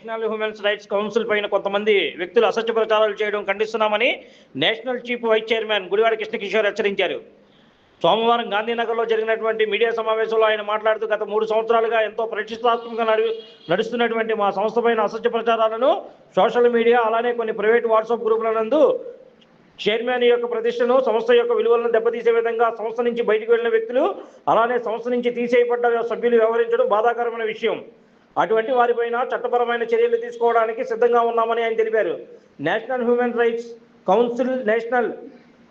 National human rights council పైన కొంతమంది వ్యక్తులు అసత్య ప్రచారాలు చేయడం ఖండిస్తున్నామని national chief vice chairman Gudivada Krishnakishore హెచ్చరించారు. సోమవారం గాంధీనగర్లో జరిగినటువంటి మీడియా సమావేశంలో ఆయన మాట్లాడుతూ గత 3 సంవత్సరాలుగా ఎంతో ప్రతిష్టాత్మకంగా నడుస్తున్నటువంటి మా సంస్థ పైన అసత్య ప్రచారాలను సోషల్ మీడియా అలానే కొన్ని ప్రైవేట్ వాట్సాప్ గ్రూపుల నందు చైర్మన్ యొక్క ప్రతిష్టను, సంస్థ యొక్క విలువలను దెబ్బతీసే విధంగా సంస్థ నుంచి బయటకు వెళ్లిన వ్యక్తులు అలానే సంస్థ నుంచి తీసేయబడ్డ సభ్యులు వ్యవహరించడం బాధాకరమైన విషయం. అటువంటి వారిపైన చట్టపరమైన చర్యలు తీసుకోవడానికి సిద్ధంగా ఉన్నామని ఆయన తెలిపారు. National human rights council national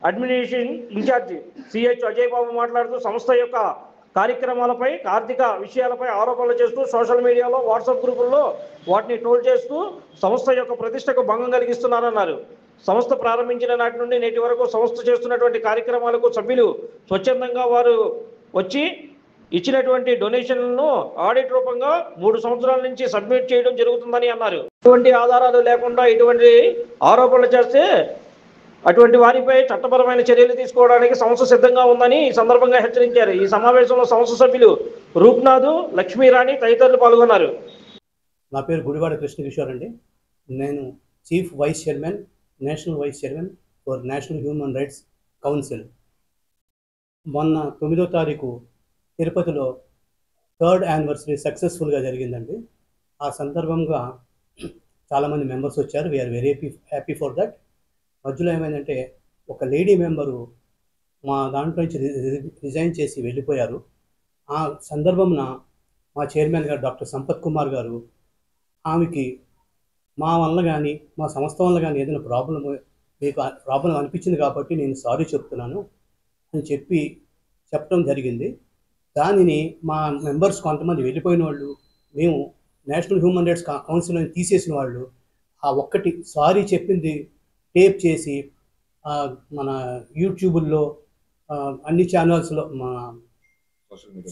administration in-charge CH Ajay Babu మాట్లాడుతూ సంస్థ యొక్క కార్యక్రమాలపై, ఆర్థిక విషయాలపై ఆరోపణలు చేస్తూ సోషల్ మీడియాలో, వాట్సాప్ గ్రూపుల్లో వాటిని ట్రోల్ చేస్తూ సంస్థ యొక్క ప్రతిష్టకు భంగం కలిగిస్తున్నారన్నారు. సంస్థ ప్రారంభించిన నాటి నుండి నేటి వరకు సంస్థ చేస్తున్నటువంటి కార్యక్రమాలకు సభ్యులు స్వచ్ఛందంగా వారు వచ్చి ఇచ్చినటువంటి డొనేషన్లను ఆడిట్ రూపంగా 3 సంవత్సరాల నుంచి సబ్మిట్ చేయడం జరుగుతుందని అన్నారు. ఇటువంటి ఆధారాలు లేకుండా ఇటువంటి ఆరోపణలు చేస్తే అటువంటి వారిపై చట్టపరమైన చర్యలు తీసుకోవడానికి సంస్థ సిద్ధంగా ఉందని ఈ సందర్భంగా హెచ్చరించారు. ఈ సమావేశంలో సంస్థ సభ్యులు రూప్నాథ్, లక్ష్మీరాణి తదితరులు పాల్గొన్నారు. నా పేరు గుడివాడ కృష్ణకిషోర్ అండి. నేను chief vice chairman, national vice chairman for national human rights council. మొన్న 9వ తారీఖు తిరుపతిలో 3rd యానివర్సరీ సక్సెస్ఫుల్గా జరిగిందండి. ఆ సందర్భంగా చాలామంది మెంబర్స్ వచ్చారు. We are very happy for that. మధ్యలో ఏమైందంటే ఒక లేడీ మెంబరు మా దాంట్లో నుంచి రిజైన్ చేసి వెళ్ళిపోయారు. ఆ సందర్భంన మా చైర్మన్ గారు డాక్టర్ సంపత్ కుమార్ గారు ఆమెకి మా వల్ల కానీ, మా సంస్థ వల్ల కానీ ఏదైనా ప్రాబ్లం అనిపించింది కాబట్టి నేను సారీ చెప్తున్నాను అని చెప్పడం జరిగింది. దానిని మా మెంబర్స్ కొంతమంది వెళ్ళిపోయిన వాళ్ళు, మేము నేషనల్ హ్యూమన్ రైట్స్ కౌన్సిల్ అని తీసేసిన వాళ్ళు ఆ ఒక్కటి సారీ చెప్పింది టేప్ చేసి మన యూట్యూబుల్లో, అన్ని ఛానల్స్లో, మన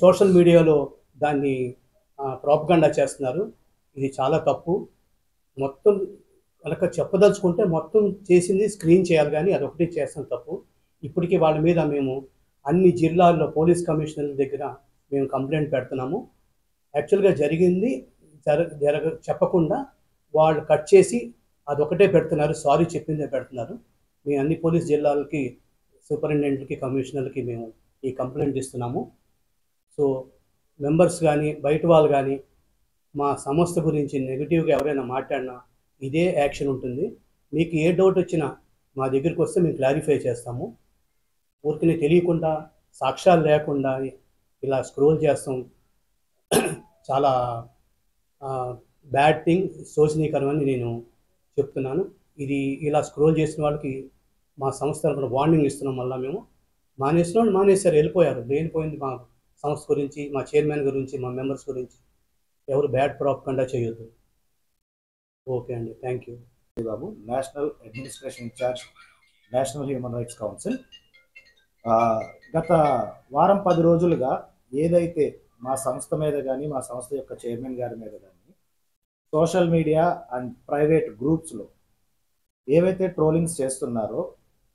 సోషల్ మీడియాలో దాన్ని ప్రాపగండా చేస్తున్నారు. ఇది చాలా తప్పు. మొత్తం కనుక చెప్పదలుచుకుంటే మొత్తం చేసింది స్క్రీన్ చేయాలి, కానీ అదొకటి చేస్తాం తప్పు. ఇప్పటికీ వాళ్ళ మీద మేము అన్ని జిల్లాల్లో పోలీస్ కమిషనర్ల దగ్గర మేము కంప్లైంట్ పెడుతున్నాము. యాక్చువల్గా జరిగింది చెప్పకుండా వాళ్ళు కట్ చేసి అదొకటే పెడుతున్నారు, సారీ చెప్పిందే పెడుతున్నారు. మేము అన్ని పోలీస్ జిల్లాలకి, సూపరింటెండెంట్కి, కమిషనర్కి మేము ఈ కంప్లైంట్ ఇస్తున్నాము. సో మెంబర్స్ కానీ, బయట వాళ్ళు కానీ మా సంస్థ గురించి నెగిటివ్గా ఎవరైనా మాట్లాడినా ఇదే యాక్షన్ ఉంటుంది. మీకు ఏ డౌట్ వచ్చినా మా దగ్గరికి వస్తే మేము క్లారిఫై చేస్తాము. ఊరికి తెలియకుండా, సాక్ష్యాలు లేకుండా ఇలా స్క్రోల్ చేస్తాం. చాలా బ్యాడ్ థింగ్, శోచనీయకరమని నేను చెప్తున్నాను. ఇది ఇలా స్క్రోల్ చేసిన వాళ్ళకి మా సంస్థ తరపున వార్నింగ్ ఇస్తున్నాం. మళ్ళీ మేము మానేసిన వాళ్ళు మానేశారు, వెళ్ళిపోయారు. లేనిపోయింది మా సంస్థ గురించి, మా చైర్మన్ గురించి, మా మెంబర్స్ గురించి ఎవరు బ్యాడ్ ప్రాపగండా చేయొద్దు. ఓకే అండి, thank you. Babu, national administration incharge, national human rights council. గత వారం 10 రోజులుగా ఏదైతే మా సంస్థ మీద కానీ, మా సంస్థ యొక్క చైర్మన్ గారి మీద కానీ సోషల్ మీడియా అండ్ ప్రైవేట్ గ్రూప్స్లో ఏవైతే ట్రోలింగ్స్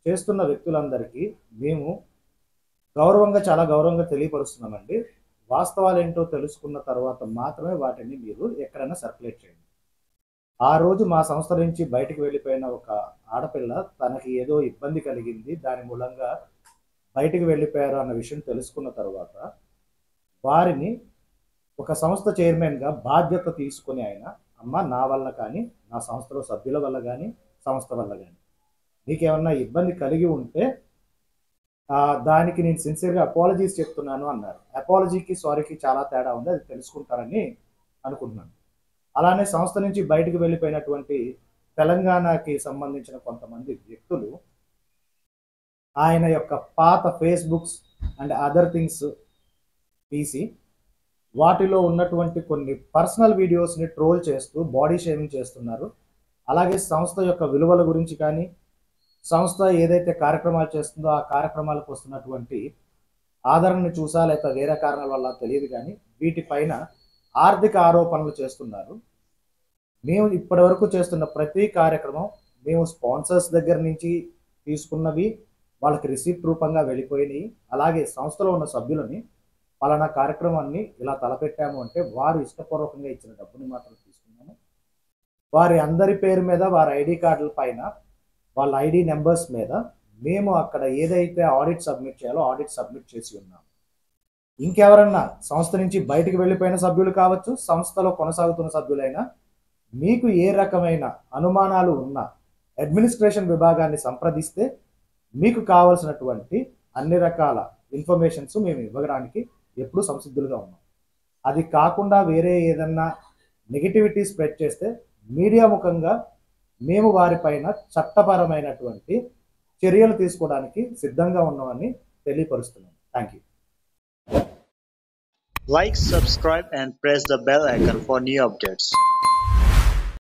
చేస్తున్న వ్యక్తులందరికీ మేము చాలా గౌరవంగా తెలియపరుస్తున్నామండి. వాస్తవాలు ఏంటో తెలుసుకున్న తర్వాత మాత్రమే వాటిని మీరు ఎక్కడైనా సర్క్యులేట్ చేయండి. ఆ రోజు మా సంస్థ నుంచి బయటకు వెళ్ళిపోయిన ఒక ఆడపిల్ల, తనకి ఏదో ఇబ్బంది కలిగింది, దాని మూలంగా బయటకు వెళ్ళిపోయారు అన్న విషయం తెలుసుకున్న తర్వాత వారిని ఒక సంస్థ చైర్మన్గా బాధ్యత తీసుకుని ఆయన, అమ్మ నా వల్ల కానీ, నా సంస్థలో సభ్యుల వల్ల కానీ, సంస్థ వల్ల కానీ నీకేమన్నా ఇబ్బంది కలిగి ఉంటే దానికి నేను సిన్సియర్గా అపాలజీస్ చెప్తున్నాను అన్నారు. అపాలజీకి సారీకి చాలా తేడా ఉంది, అది తెలుసుకుంటారని అనుకుంటున్నాను. అలానే సంస్థ నుంచి బయటకు వెళ్ళిపోయినటువంటి తెలంగాణకి సంబంధించిన కొంతమంది వ్యక్తులు ఆయన యొక్క పాత ఫేస్బుక్స్ అండ్ అదర్ థింగ్స్ తీసి వాటిలో ఉన్నటువంటి కొన్ని పర్సనల్ వీడియోస్ని ట్రోల్ చేస్తూ బాడీ షేమింగ్ చేస్తున్నారు. అలాగే సంస్థ యొక్క విలువల గురించి కానీ, సంస్థ ఏదైతే కార్యక్రమాలు చేస్తుందో ఆ కార్యక్రమాలకు వస్తున్నటువంటి ఆదరణను చూసా లేక వేరే కారణాల వల్ల తెలియదు, కానీ వీటిపైన ఆర్థిక ఆరోపణలు చేస్తున్నారు. మేము ఇప్పటి వరకు చేస్తున్న ప్రతి కార్యక్రమం మేము స్పాన్సర్స్ దగ్గర నుంచి తీసుకున్నవి, వాళ్ళకి రిసిప్ట్ రూపంగా వెళ్ళిపోయినాయి. అలాగే సంస్థలో ఉన్న సభ్యులని పలానా కార్యక్రమాన్ని ఇలా తలపెట్టాము అంటే వారు ఇష్టపూర్వకంగా ఇచ్చిన డబ్బుని మాత్రం తీసుకున్నాము. వారి అందరి పేరు మీద, వారి ఐడి కార్డుల పైన, వాళ్ళ ఐడి నెంబర్స్ మీద మేము అక్కడ ఏదైతే ఆడిట్ సబ్మిట్ చేయాలో ఆడిట్ సబ్మిట్ చేసి ఉన్నాం. ఇంకెవరన్నా సంస్థ నుంచి బయటకు వెళ్ళిపోయిన సభ్యులు కావచ్చు, సంస్థలో కొనసాగుతున్న సభ్యులైనా, మీకు ఏ రకమైన అనుమానాలు ఉన్నా అడ్మినిస్ట్రేషన్ విభాగాన్ని సంప్రదిస్తే మీకు కావాల్సినటువంటి అన్ని రకాల ఇన్ఫర్మేషన్స్ మేము ఇవ్వడానికి ఎప్పుడూ సంసిద్ధులుగా ఉన్నాం. అది కాకుండా వేరే ఏదన్నా నెగిటివిటీ స్ప్రెడ్ చేస్తే మీడియా ముఖంగా మేము వారిపైన చట్టపరమైనటువంటి చర్యలు తీసుకోవడానికి సిద్ధంగా ఉన్నామని తెలియపరుస్తున్నాం. Thank you. Like, subscribe and press the bell icon for new updates.